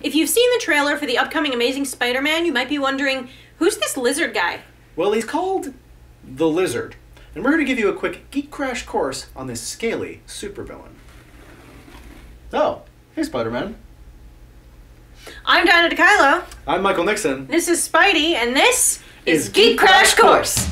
If you've seen the trailer for the upcoming Amazing Spider-Man, you might be wondering, who's this lizard guy? Well, he's called the Lizard, and we're going to give you a quick Geek Crash Course on this scaly supervillain. Oh, hey Spider-Man. I'm Dinah DeKylo. I'm Michael Nixon. This is Spidey, and this is Geek Crash Course.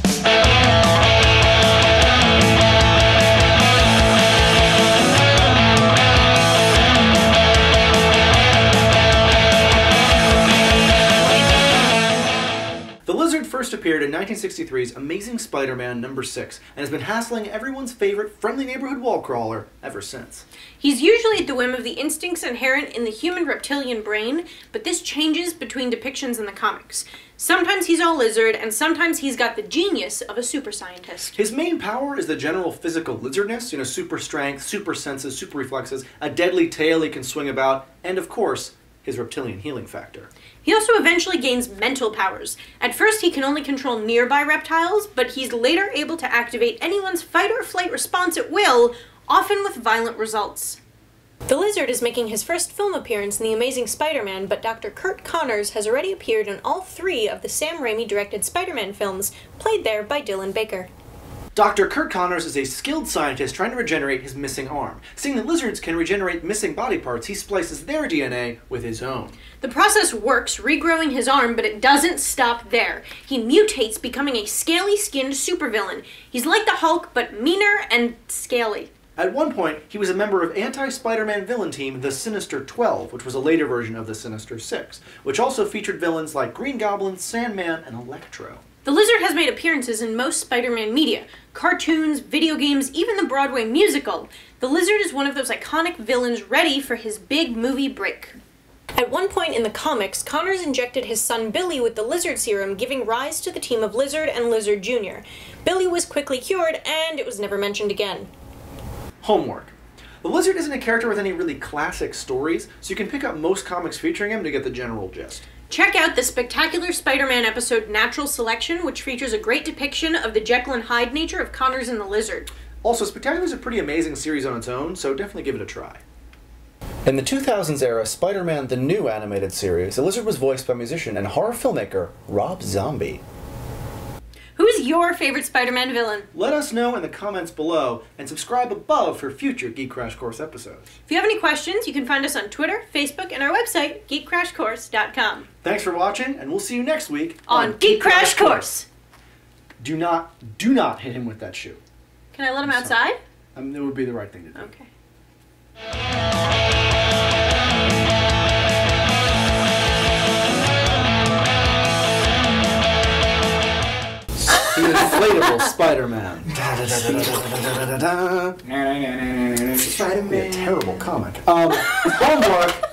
The Lizard first appeared in 1963's Amazing Spider-Man #6 and has been hassling everyone's favorite friendly neighborhood wall crawler ever since. He's usually at the whim of the instincts inherent in the human reptilian brain, but this changes between depictions in the comics. Sometimes he's all lizard, and sometimes he's got the genius of a super scientist. His main power is the general physical lizardness, super strength, super senses, super reflexes, a deadly tail he can swing about, and of course, his reptilian healing factor. He also eventually gains mental powers. At first he can only control nearby reptiles, but he's later able to activate anyone's fight or flight response at will, often with violent results. The Lizard is making his first film appearance in The Amazing Spider-Man, but Dr. Curt Connors has already appeared in all 3 of the Sam Raimi-directed Spider-Man films, played there by Dylan Baker. Dr. Curt Connors is a skilled scientist trying to regenerate his missing arm. Seeing that lizards can regenerate missing body parts, he splices their DNA with his own. The process works, regrowing his arm, but it doesn't stop there. He mutates, becoming a scaly-skinned supervillain. He's like the Hulk, but meaner and scaly. At one point, he was a member of anti-Spider-Man villain team The Sinister 12, which was a later version of The Sinister 6, which also featured villains like Green Goblin, Sandman, and Electro. The Lizard has made appearances in most Spider-Man media, cartoons, video games, even the Broadway musical. The Lizard is one of those iconic villains ready for his big movie break. At one point in the comics, Connors injected his son Billy with the Lizard Serum, giving rise to the team of Lizard and Lizard Jr. Billy was quickly cured, and it was never mentioned again. Homework. The Lizard isn't a character with any really classic stories, so you can pick up most comics featuring him to get the general gist. Check out the spectacular Spider-Man episode Natural Selection, which features a great depiction of the Jekyll and Hyde nature of Connors and the Lizard. Also, Spectacular is a pretty amazing series on its own, so definitely give it a try. In the 2000s era Spider-Man the New animated series, the Lizard was voiced by musician and horror filmmaker Rob Zombie. Who's your favorite Spider-Man villain? Let us know in the comments below, and subscribe above for future Geek Crash Course episodes. If you have any questions, you can find us on Twitter, Facebook, and our website, geekcrashcourse.com. Thanks for watching, and we'll see you next week on Geek Crash Course. Do not hit him with that shoe. Can I let him outside? It would be the right thing to do. Okay. The Inflatable Spider-Man. Spider-Man. Be a terrible comic. Homework.